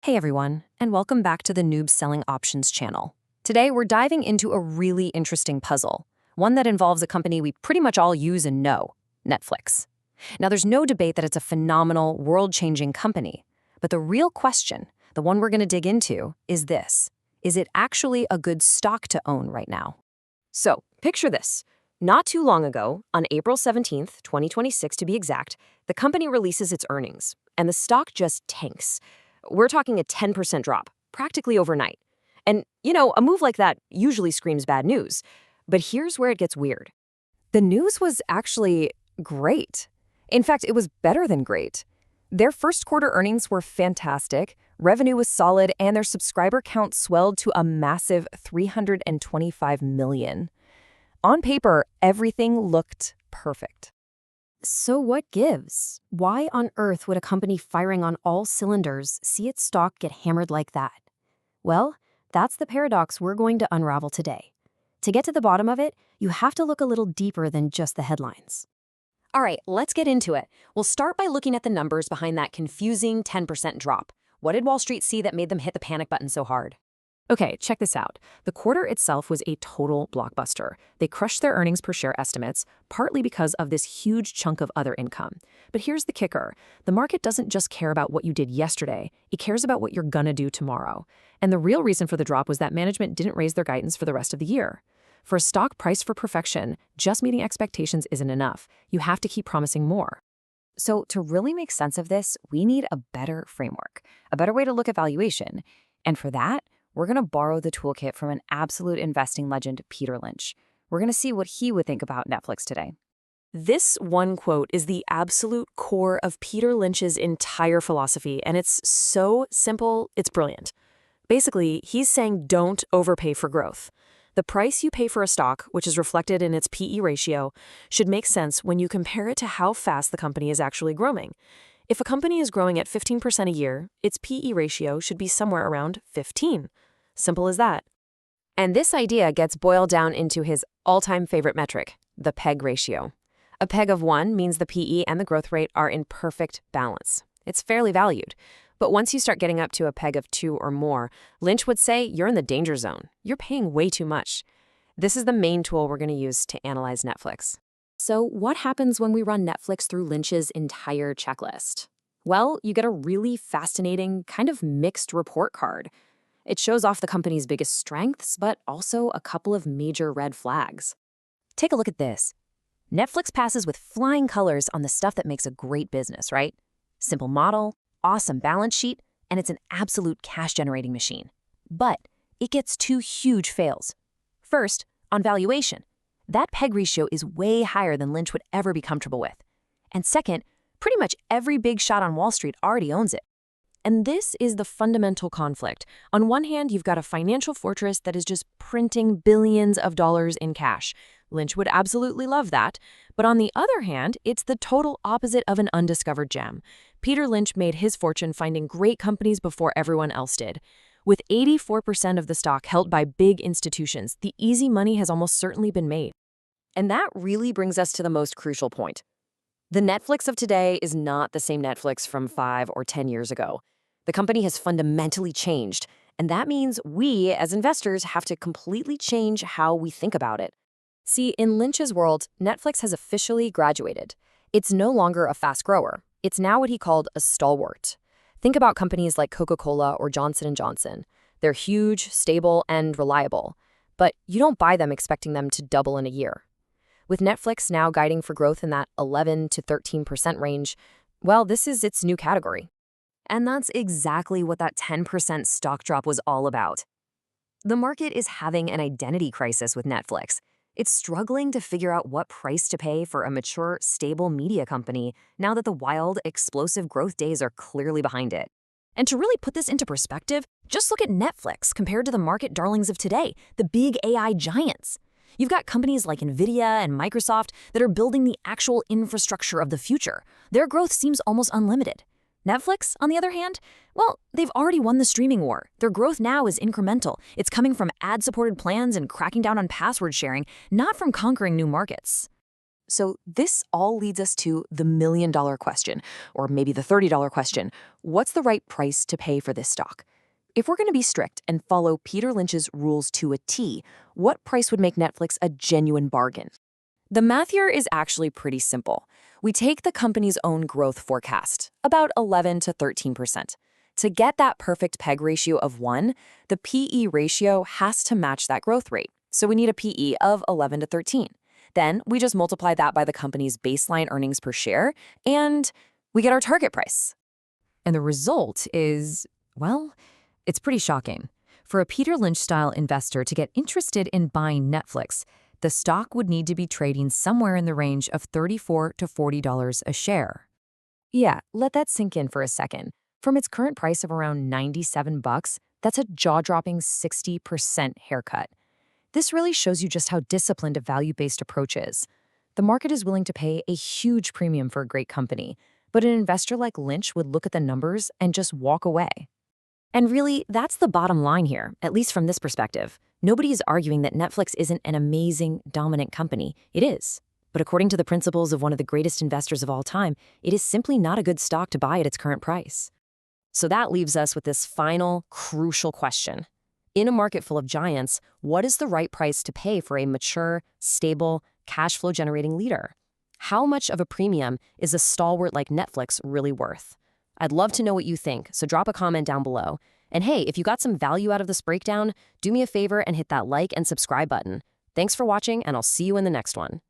Hey everyone, and welcome back to the Noob Selling Options channel. Today we're diving into a really interesting puzzle, one that involves a company we pretty much all use and know, Netflix. Now there's no debate that it's a phenomenal, world-changing company, but the real question, the one we're going to dig into, is this. Is it actually a good stock to own right now? So, picture this. Not too long ago, on April 17th, 2026 to be exact, the company releases its earnings, and the stock just tanks. We're talking a 10% drop, practically overnight. And, a move like that usually screams bad news. But here's where it gets weird. The news was actually great. In fact, it was better than great. Their first quarter earnings were fantastic, revenue was solid, and their subscriber count swelled to a massive 325 million. On paper, everything looked perfect. So what gives? Why on earth would a company firing on all cylinders see its stock get hammered like that? Well, that's the paradox we're going to unravel today. To get to the bottom of it, you have to look a little deeper than just the headlines. All right, let's get into it. We'll start by looking at the numbers behind that confusing 10% drop. What did Wall Street see that made them hit the panic button so hard? Okay, check this out. The quarter itself was a total blockbuster. They crushed their earnings per share estimates, partly because of this huge chunk of other income. But here's the kicker. The market doesn't just care about what you did yesterday, it cares about what you're gonna do tomorrow. And the real reason for the drop was that management didn't raise their guidance for the rest of the year. For a stock priced for perfection, just meeting expectations isn't enough. You have to keep promising more. So to really make sense of this, we need a better framework, a better way to look at valuation. And for that, we're going to borrow the toolkit from an absolute investing legend, Peter Lynch. We're going to see what he would think about Netflix today. This one quote is the absolute core of Peter Lynch's entire philosophy, and it's so simple, it's brilliant. Basically, he's saying don't overpay for growth. The price you pay for a stock, which is reflected in its PE ratio, should make sense when you compare it to how fast the company is actually growing. If a company is growing at 15% a year, its PE ratio should be somewhere around 15. Simple as that. And this idea gets boiled down into his all-time favorite metric, the PEG ratio. A PEG of 1 means the PE and the growth rate are in perfect balance. It's fairly valued. But once you start getting up to a PEG of 2 or more, Lynch would say you're in the danger zone. You're paying way too much. This is the main tool we're going to use to analyze Netflix. So what happens when we run Netflix through Lynch's entire checklist? Well, you get a really fascinating, kind of mixed report card. It shows off the company's biggest strengths, but also a couple of major red flags. Take a look at this. Netflix passes with flying colors on the stuff that makes a great business, right? Simple model, awesome balance sheet, and it's an absolute cash-generating machine. But it gets two huge fails. First, on valuation. That PEG ratio is way higher than Lynch would ever be comfortable with. And second, pretty much every big shot on Wall Street already owns it. And this is the fundamental conflict. On one hand, you've got a financial fortress that is just printing billions of dollars in cash. Lynch would absolutely love that. But on the other hand, it's the total opposite of an undiscovered gem. Peter Lynch made his fortune finding great companies before everyone else did. With 84% of the stock held by big institutions, the easy money has almost certainly been made. And that really brings us to the most crucial point. The Netflix of today is not the same Netflix from 5 or 10 years ago. The company has fundamentally changed, and that means we, as investors, have to completely change how we think about it. See, in Lynch's world, Netflix has officially graduated. It's no longer a fast grower. It's now what he called a stalwart. Think about companies like Coca-Cola or Johnson & Johnson. They're huge, stable, and reliable. But you don't buy them expecting them to double in a year. With Netflix now guiding for growth in that 11 to 13% range, well, this is its new category. And that's exactly what that 10% stock drop was all about. The market is having an identity crisis with Netflix. It's struggling to figure out what price to pay for a mature, stable media company now that the wild, explosive growth days are clearly behind it. And to really put this into perspective, just look at Netflix compared to the market darlings of today, the big AI giants. You've got companies like NVIDIA and Microsoft that are building the actual infrastructure of the future. Their growth seems almost unlimited. Netflix, on the other hand, well, they've already won the streaming war. Their growth now is incremental. It's coming from ad-supported plans and cracking down on password sharing, not from conquering new markets. So this all leads us to the $1,000,000 question, or maybe the $30 question. What's the right price to pay for this stock? If we're going to be strict and follow Peter Lynch's rules to a T, what price would make Netflix a genuine bargain? The math here is actually pretty simple. We take the company's own growth forecast, about 11 to 13%. To get that perfect PEG ratio of 1, the PE ratio has to match that growth rate. So we need a PE of 11 to 13. Then we just multiply that by the company's baseline earnings per share, and we get our target price. And the result is, well, it's pretty shocking. For a Peter Lynch-style investor to get interested in buying Netflix, the stock would need to be trading somewhere in the range of $34 to $40 a share. Yeah, let that sink in for a second. From its current price of around $97, that's a jaw-dropping 60% haircut. This really shows you just how disciplined a value-based approach is. The market is willing to pay a huge premium for a great company, but an investor like Lynch would look at the numbers and just walk away. And really, that's the bottom line here, at least from this perspective. Nobody is arguing that Netflix isn't an amazing, dominant company. It is. But according to the principles of one of the greatest investors of all time, it is simply not a good stock to buy at its current price. So that leaves us with this final, crucial question. In a market full of giants, what is the right price to pay for a mature, stable, cash flow generating leader? How much of a premium is a stalwart like Netflix really worth? I'd love to know what you think, so drop a comment down below. And hey, if you got some value out of this breakdown, do me a favor and hit that like and subscribe button. Thanks for watching, and I'll see you in the next one.